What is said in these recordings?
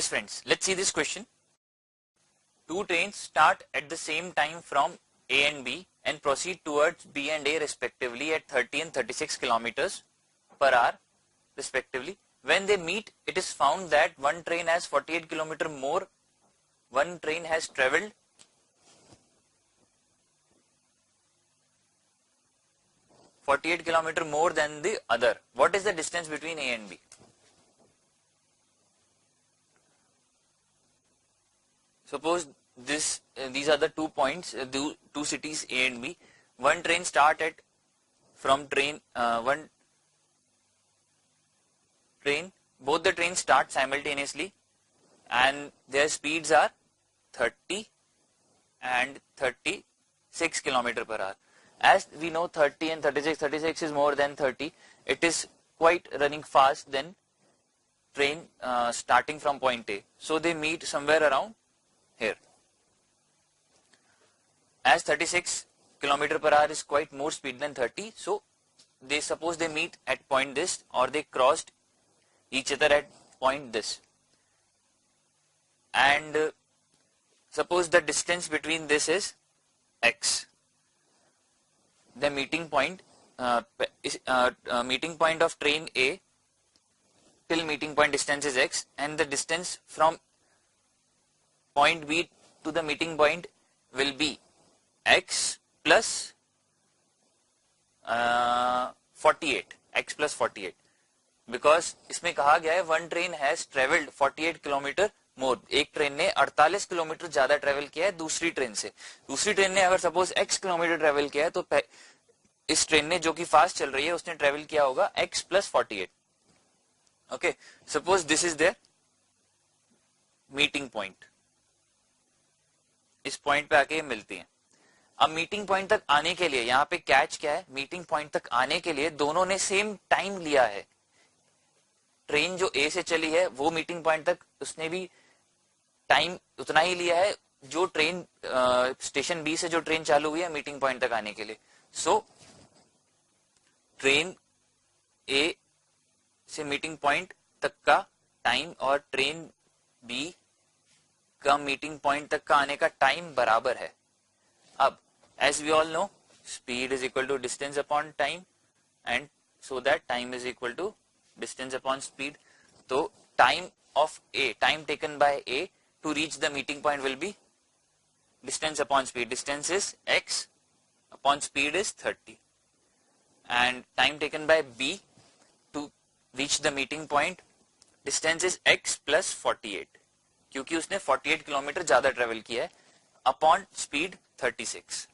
Yes friends, let's see this question. Two trains start at the same time from A and B and proceed towards B and A respectively at 30 and 36 kilometers per hour respectively. When they meet, it is found that one train has 48 kilometer more. One train has travelled 48 kilometer more than the other. What is the distance between A and B? Suppose these are the 2 points, two cities A and B. One train start at both the trains start simultaneously and their speeds are 30 and 36 kilometer per hour. As we know 30 and 36 is more than 30. It is quite running fast than train starting from point A. So they meet somewhere around here. As 36 kilometer per hour is quite more speed than 30, so suppose they meet at point this, or they crossed each other at point this, and suppose the distance between this is x. The meeting point meeting point of train A till meeting point distance is x, and the distance from point B to the meeting point will be x plus 48, x plus 48, because इसमें कहा गया है one train has travelled 48 kilometre मोर. एक train ने 48 kilometre ज्यादा travel किया है दूसरी ट्रेन से. दूसरी ट्रेन ने अगर सपोज x किलोमीटर ट्रेवल किया है तो इस ट्रेन ने जो कि फास्ट चल रही है उसने ट्रेवल किया होगा x plus 48. Okay, suppose this is their meeting point. इस पॉइंट पे आके मिलती हैं. अब मीटिंग पॉइंट तक आने के लिए यहाँ पे कैच क्या है, मीटिंग पॉइंट तक आने के लिए दोनों ने सेम टाइम लिया है. ट्रेन जो ए से चली है वो मीटिंग पॉइंट तक उसने भी टाइम उतना ही लिया है जो ट्रेन स्टेशन बी से जो ट्रेन चालू हुई है मीटिंग पॉइंट तक आने के लिए. सो ट्रेन ए से मीटिंग पॉइंट तक का टाइम और ट्रेन बी का मीटिंग पॉइंट तक का आने का टाइम बराबर है. अब as we all know, speed is equal to distance upon time, and so that time is equal to distance upon speed. So time of A, time taken by A to reach the meeting point will be distance upon speed. Distance is x upon speed is 30, and time taken by B to reach the meeting point, distance is x plus 48, क्योंकि उसने 48 kilometre ज्यादा travel किया है, upon speed 36.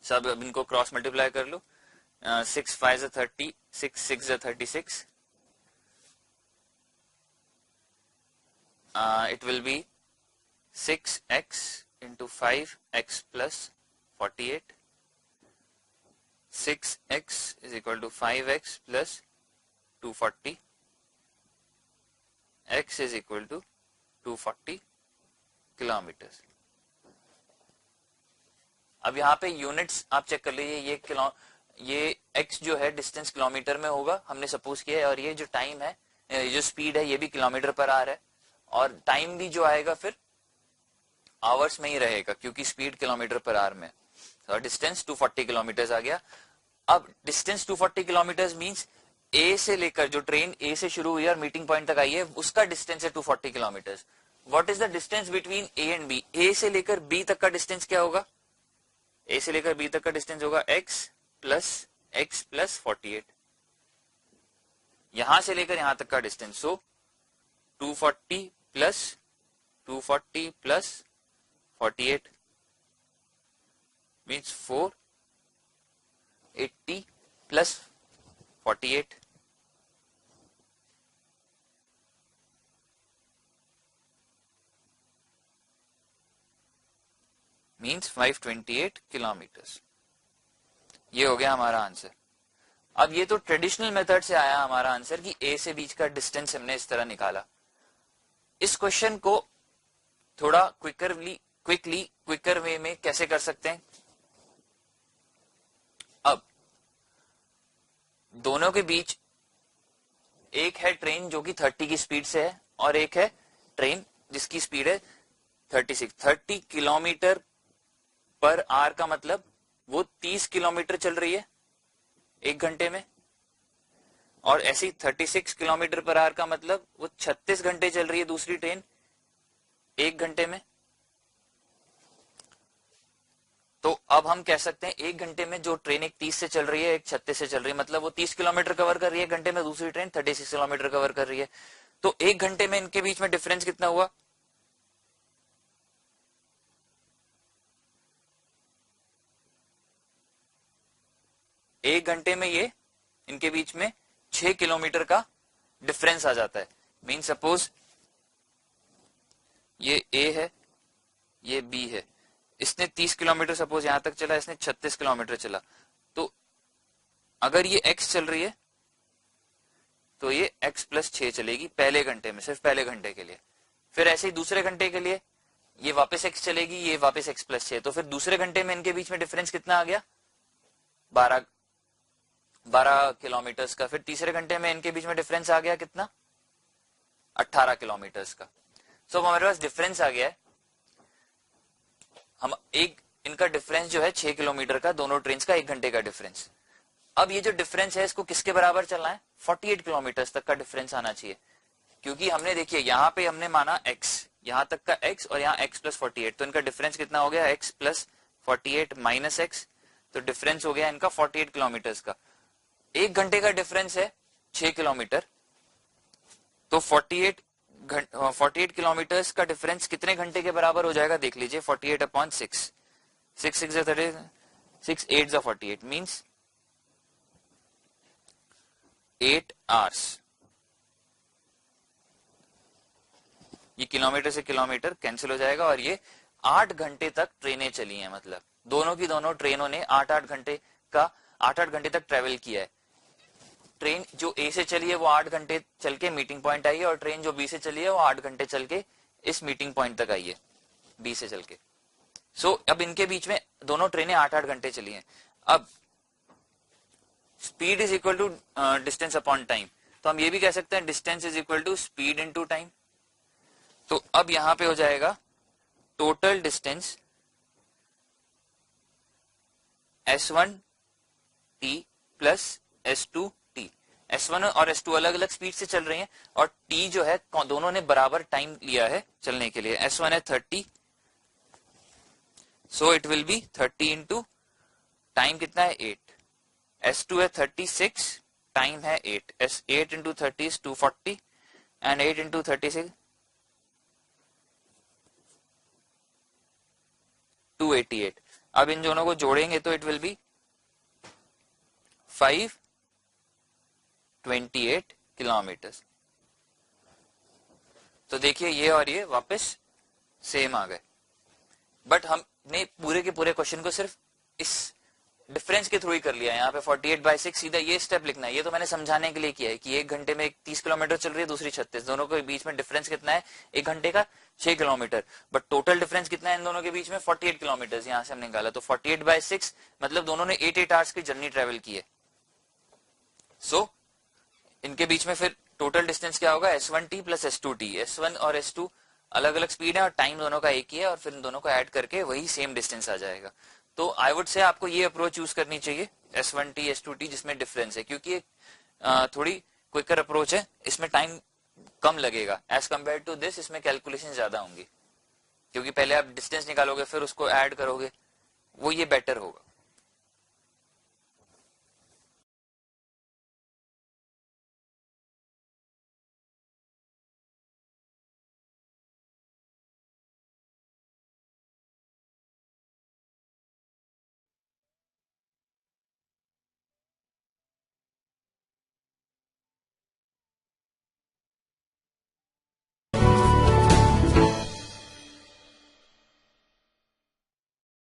सब अब इनको cross multiply कर लो. 6 5 30, 6 6 36. It will be 6x into 5x plus 48. 6x is equal to 5x plus 240. X is equal to 240 kilometre. अब यहाँ पे यूनिट्स आप चेक कर लीजिए. ये x जो है डिस्टेंस किलोमीटर में होगा हमने सपोज किया है, और ये जो टाइम है, ये जो स्पीड है, ये भी किलोमीटर पर आवर है, और टाइम भी जो आएगा फिर आवर्स में ही रहेगा क्योंकि स्पीड किलोमीटर पर आवर में. तो डिस्टेंस 240 किलोमीटर आ गया. अब डिस्टेंस 240 किलोमीटर मींस ए से लेकर जो ट्रेन ए से शुरू हुई और मीटिंग पॉइंट तक आई है उसका डिस्टेंस है 240 kilometre. What is the distance between A and B? A से लेकर बी तक का डिस्टेंस क्या होगा? ए से लेकर बी तक का डिस्टेंस होगा x प्लस 48. यहां से लेकर यहां तक का डिस्टेंस, सो 240 plus 48 means 480 plus 48. Means 528 kilometre. ये हो गया हमारा आंसर. अब ये तो ट्रेडिशनल मेथड से आया हमारा आंसर कि ए से बीच का डिस्टेंस हमने इस तरह निकाला. इस क्वेश्चन को थोड़ा क्विकर वे में कैसे कर सकते हैं? अब दोनों के बीच एक है ट्रेन जो कि 30 की स्पीड से है और एक है ट्रेन जिसकी स्पीड है 30 किलोमीटर पर आवर का मतलब वो 30 किलोमीटर चल रही है एक घंटे में, और ऐसी 36 किलोमीटर पर आवर का मतलब वो 36 घंटे चल रही है दूसरी ट्रेन एक घंटे में। तो अब हम कह सकते हैं एक घंटे में जो ट्रेन एक 30 से चल रही है एक 36 से चल रही है, मतलब वो 30 किलोमीटर कवर कर रही है एक घंटे में, दूसरी ट्रेन 36 किलोमीटर कवर कर रही है। तो एक घंटे में इनके बीच में डिफरेंस कितना हुआ? एक घंटे में ये इनके बीच में 6 किलोमीटर का डिफरेंस आ जाता है। मीन सपोज ये ए है ये बी है, इसने 30 किलोमीटर सपोज यहां तक चला, इसने 36 किलोमीटर चला। तो अगर ये x चल रही है तो ये x प्लस 6 चलेगी पहले घंटे में, सिर्फ पहले घंटे के लिए। फिर ऐसे ही दूसरे घंटे के लिए ये वापस x चलेगी, ये वापस x प्लस 6। तो फिर दूसरे घंटे में इनके बीच में डिफरेंस कितना आ गया? 12 किलोमीटर्स का। फिर तीसरे घंटे में इनके बीच में डिफरेंस आ गया कितना? 18 किलोमीटर्स का। सो हमारे पास डिफरेंस आ गया है, हम एक इनका डिफरेंस जो है 6 किलोमीटर का, दोनों ट्रेन का एक घंटे का डिफरेंस। अब ये जो डिफरेंस है इसको किसके बराबर चलना है? 48 किलोमीटर तक का डिफरेंस आना चाहिए, क्योंकि हमने देखिए यहाँ पे हमने माना x, यहाँ तक का x और यहाँ x प्लस 48, तो इनका डिफरेंस कितना हो गया? x प्लस 48 माइनस एक्स, तो डिफरेंस हो गया इनका 48 किलोमीटर का। एक घंटे का डिफरेंस है 6 किलोमीटर, तो 48 किलोमीटर का डिफरेंस कितने घंटे के बराबर हो जाएगा? देख लीजिए, 48 अपॉन 6, 6 6 30, 6 8 48 मीन्स 8 आवर्स। ये किलोमीटर से किलोमीटर कैंसिल हो जाएगा और ये 8 घंटे तक ट्रेनें चली हैं, मतलब दोनों की दोनों ट्रेनों ने 8-8 घंटे का 8-8 घंटे तक ट्रेवल किया है। ट्रेन जो ए से चली है वो 8 घंटे चल के मीटिंग पॉइंट आई है, और ट्रेन जो बी से चली है वो 8 घंटे चल के इस मीटिंग पॉइंट तक आई है बी से चल के। सो अब इनके बीच में दोनों ट्रेनें 8-8 घंटे चली हैं। अब speed is equal to distance upon time, तो हम ये भी कह सकते हैं distance is equal to speed into time. तो अब यहां पे हो जाएगा total distance S1 t plus S2 t। S1 और S2 अलग अलग स्पीड से चल रही हैं, और t जो है दोनों ने बराबर टाइम लिया है चलने के लिए। S1 है 30, so it will be 30 into time कितना है 8। S2 है 36, टाइम है 8। S8 into 30 is 240 and 8 into 36 288। अब इन दोनों को जोड़ेंगे तो इट विल बी 528 किलोमीटर। तो देखिए ये और ये वापस सेम आ गए, बट हमने पूरे के पूरे क्वेश्चन को सिर्फ इस डिफरेंस के थ्रू ही कर लिया। यहाँ पे 48/6 सीधा ये स्टेप लिखना है, ये तो मैंने समझाने के लिए किया है कि एक घंटे में 30 किलोमीटर चल रही है दूसरी 36, दोनों के बीच में डिफरेंस कितना है एक घंटे का? 6 किलोमीटर। बट टोटल डिफरेंस कितना है इन दोनों के बीच में? 48 किलोमीटर यहाँ से हमने निकाला, तो 48/6 मतलब दोनों ने 8 आवर्स की जर्नी ट्रेवल की है। सो इनके बीच में फिर टोटल डिस्टेंस क्या होगा? S1t plus S2t। S1 और S2 अलग अलग स्पीड है और टाइम दोनों का एक ही है, और फिर इन दोनों को ऐड करके वही सेम डिस्टेंस आ जाएगा। तो आई वुड से आपको ये अप्रोच यूज करनी चाहिए S1t S2t जिसमें डिफरेंस है, क्योंकि थोड़ी क्विकर अप्रोच है, इसमें टाइम कम लगेगा एज कम्पेयर टू दिस। इसमें कैलकुलेशन ज्यादा होंगी, क्योंकि पहले आप डिस्टेंस निकालोगे फिर उसको ऐड करोगे, वो ये बेटर होगा।